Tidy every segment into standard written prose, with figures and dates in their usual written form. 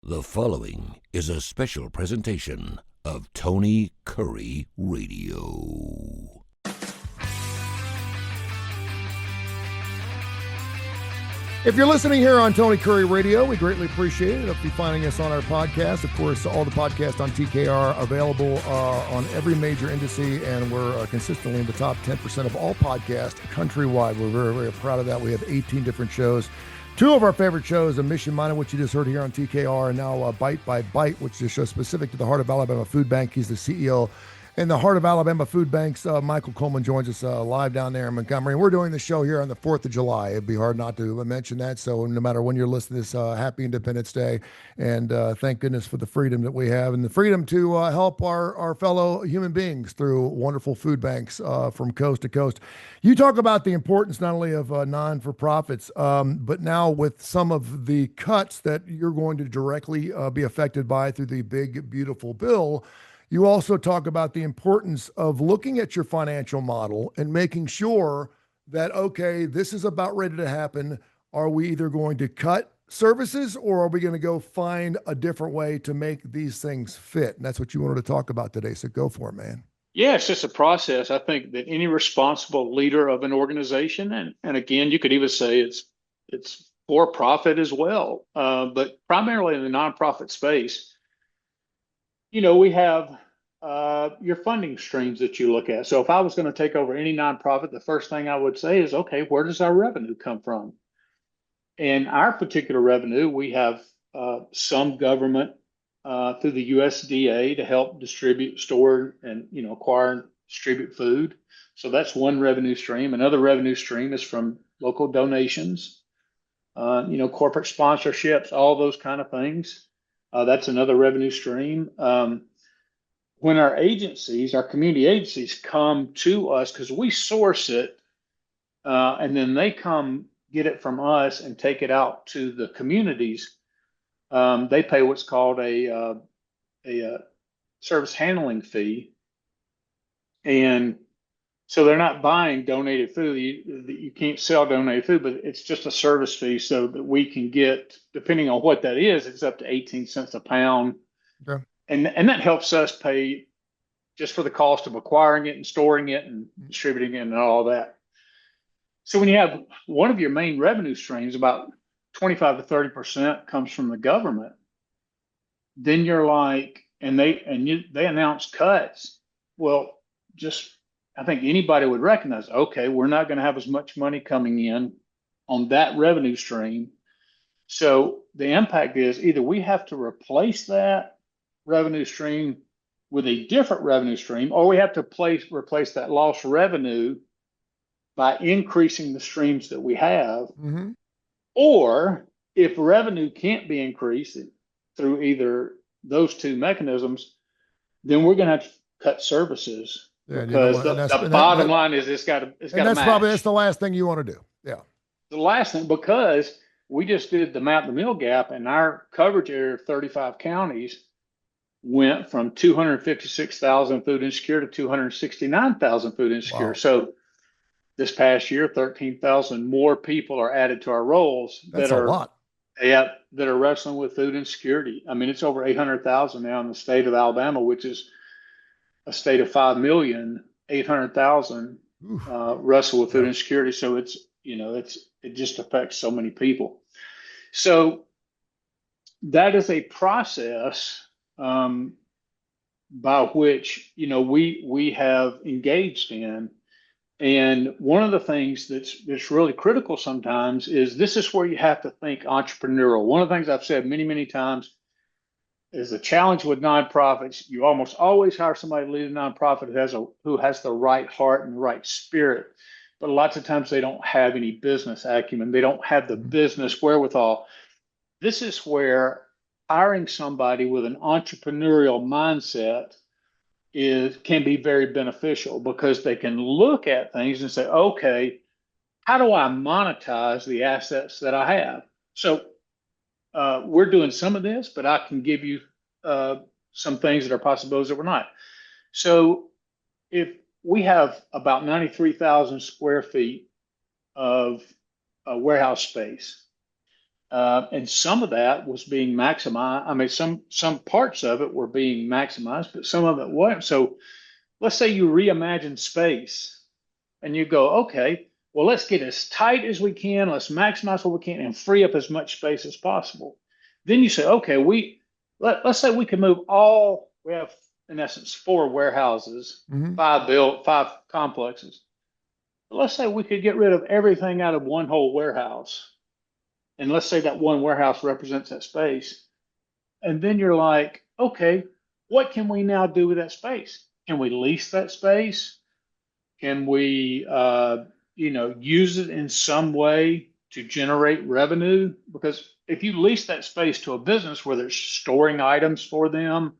The following is a special presentation of Tony Kurre Radio. If you're listening here on Tony Kurre Radio, we greatly appreciate it. If you're finding us on our podcast, of course, all the podcasts on TK are available on every major indice, and we're consistently in the top 10% of all podcasts countrywide. We're very, very proud of that. We have 18 different shows. Two of our favorite shows, Mission Minded, which you just heard here on TKR, and now Bite by Bite, which is a show specific to the Heart of Alabama Food Bank. He's the CEO in the Heart of Alabama Food Banks. Michael Coleman joins us live down there in Montgomery. We're doing the show here on the 4th of July. It'd be hard not to mention that. So no matter when you're listening to this, happy Independence Day. And thank goodness for the freedom that we have and the freedom to help our fellow human beings through wonderful food banks from coast to coast. You talk about the importance not only of non-for-profits, but now with some of the cuts that you're going to directly be affected by through the big, beautiful bill. You also talk about the importance of looking at your financial model and making sure that, okay, this is about ready to happen. Are we either going to cut services or are we going to go find a different way to make these things fit? And that's what you wanted to talk about today. So go for it, man. Yeah, it's just a process. I think that any responsible leader of an organization, and again, you could even say it's for profit as well, but primarily in the nonprofit space, we have your funding streams that you look at. So if I was going to take over any nonprofit, the first thing I would say is, okay, where does our revenue come from? And our particular revenue, we have some government through the USDA to help distribute, store, and acquire and distribute food. So that's one revenue stream. Another revenue stream is from local donations, corporate sponsorships, all those kind of things. That's another revenue stream. When our community agencies come to us, because we source it, and then they come get it from us and take it out to the communities, they pay what's called a service handling fee. And so they're not buying donated food. You can't sell donated food, but it's just a service fee so that we can get, depending on what that is, it's up to 18 cents a pound. Okay. And that helps us pay just for the cost of acquiring it and storing it and distributing it and all that. So when you have one of your main revenue streams, about 25 to 30% comes from the government, then you're like, they announce cuts. Well, I think anybody would recognize, okay, we're not going to have as much money coming in on that revenue stream. So the impact is either we have to replace that revenue stream with a different revenue stream, or we have to replace that lost revenue by increasing the streams that we have. Mm-hmm. Or if revenue can't be increased through either those two mechanisms, then we're going to have to cut services. Yeah, because the bottom line is it's got to match. That's the last thing you want to do. Yeah. The last thing, because we just did the Map the Mill gap, and our coverage area of 35 counties went from 256,000 food insecure to 269,000 food insecure. Wow. So this past year, 13,000 more people are added to our rolls. That's a lot. Yeah, that are wrestling with food insecurity. I mean, it's over 800,000 now in the state of Alabama, which is a state of 5,800,000 wrestle with food insecurity. So it just affects so many people. So that is a process by which we have engaged in. And one of the things that's really critical sometimes is this is where you have to think entrepreneurial. One of the things I've said many, many times is the challenge with nonprofits. You almost always hire somebody to lead a nonprofit who has the right heart and the right spirit. But lots of times they don't have any business acumen. They don't have the business wherewithal. This is where hiring somebody with an entrepreneurial mindset can be very beneficial, because they can look at things and say, okay, how do I monetize the assets that I have? So we're doing some of this, but I can give you some things that are possibilities that we're not. So if we have about 93,000 square feet of warehouse space, And some of that was being maximized. I mean, some parts of it were being maximized, but some of it wasn't. So let's say you reimagine space and you go, okay, well, let's get as tight as we can, let's maximize what we can and free up as much space as possible. Then you say, okay, let's say we can move we have in essence 4 warehouses, 5 complexes. Let's say we could get rid of everything out of one whole warehouse. And let's say that one warehouse represents that space. And then you're like, okay, what can we now do with that space? Can we lease that space? Can we, use it in some way to generate revenue? Because if you lease that space to a business where they're storing items for them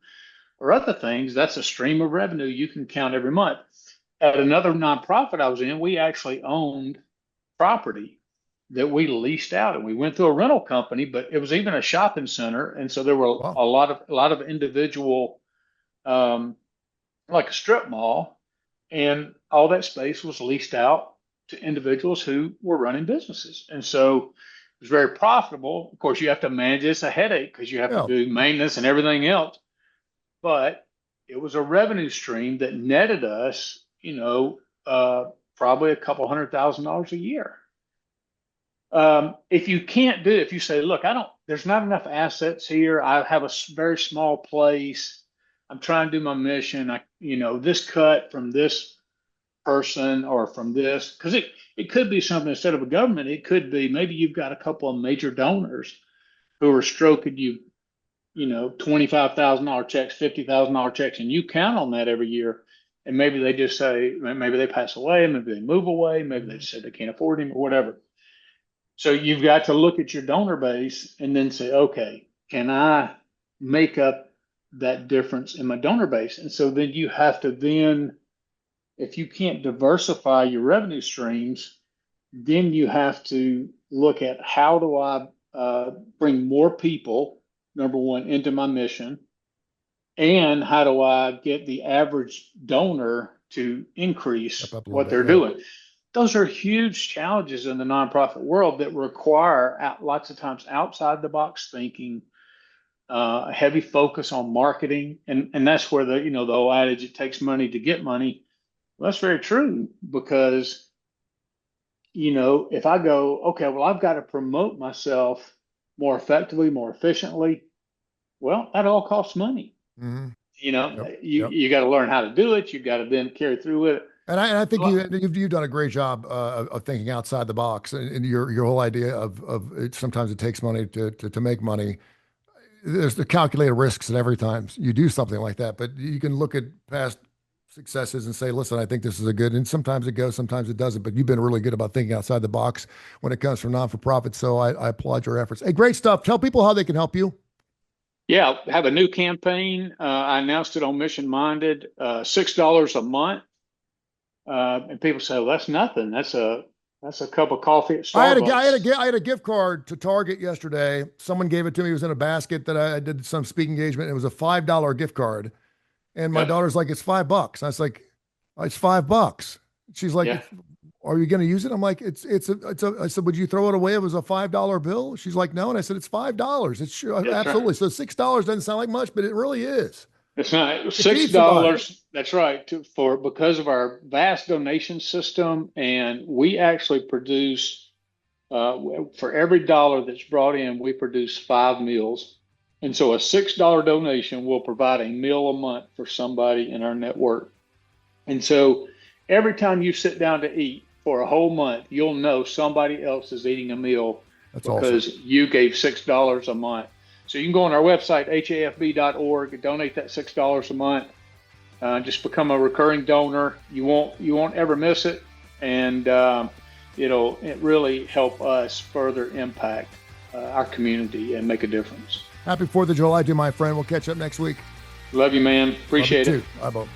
or other things, that's a stream of revenue you can count every month. At another nonprofit I was in, we actually owned property that we leased out, and we went through a rental company, but it was even a shopping center, and so there were a lot of individual, like a strip mall, and all that space was leased out to individuals who were running businesses, and so it was very profitable. Of course, you have to manage it. It's a headache because you have to do maintenance and everything else, but it was a revenue stream that netted us, probably a couple $100,000 a year. If you say, look, there's not enough assets here. I have a very small place. I'm trying to do my mission. This cut from this person or from this, because it could be something instead of a government. It could be maybe you've got a couple of major donors who are stroking you, $25,000 checks, $50,000 checks, and you count on that every year. And maybe they just say, maybe they pass away, maybe they move away, maybe they just say they can't afford him or whatever. So you've got to look at your donor base and then say, okay, can I make up that difference in my donor base? And so then you have to if you can't diversify your revenue streams, then you have to look at how do I bring more people, number one, into my mission, and how do I get the average donor to increase what they're doing? Those are huge challenges in the nonprofit world that require lots of times outside the box thinking, a heavy focus on marketing. And that's where the whole adage, it takes money to get money. Well, that's very true because, if I go, okay, well, I've got to promote myself more effectively, more efficiently. Well, that all costs money. Mm-hmm. You got to learn how to do it. You got to then carry through it. And I think you've done a great job of thinking outside the box, and your whole idea of sometimes it takes money to make money. There's the calculated risks, and every time you do something like that, but you can look at past successes and say, listen, I think this is a good, and sometimes it goes, sometimes it doesn't, but you've been really good about thinking outside the box when it comes from non-for-profit. So I applaud your efforts. Hey, great stuff. Tell people how they can help you. Yeah, I have a new campaign. I announced it on Mission Minded, $6 a month. And people say, well, that's nothing. That's a cup of coffee at Starbucks. I had a gift card to Target yesterday. Someone gave it to me. It was in a basket that I did some speaking engagement. It was a $5 gift card. And my daughter's like, it's $5. I was like, it's $5. She's like, are you going to use it? I'm like, I said, would you throw it away if it was a $5 bill? She's like, no. And I said, it's $5. It's sure. Absolutely. Right. So $6 doesn't sound like much, but it really is. It's not $6. That's right. Because of our vast donation system, and we actually produce for every dollar that's brought in, we produce 5 meals, and so a $6 donation will provide a meal a month for somebody in our network. And so every time you sit down to eat for a whole month, you'll know somebody else is eating a meal because you gave $6 a month. So you can go on our website, hafb.org, donate that $6 a month. Just become a recurring donor. You won't ever miss it, and it'll really help us further impact our community and make a difference. Happy 4th of July to you, my friend. We'll catch up next week. Love you, man. Appreciate it. Bye, Bob.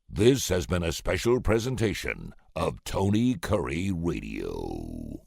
This has been a special presentation of Tony Kurre Radio.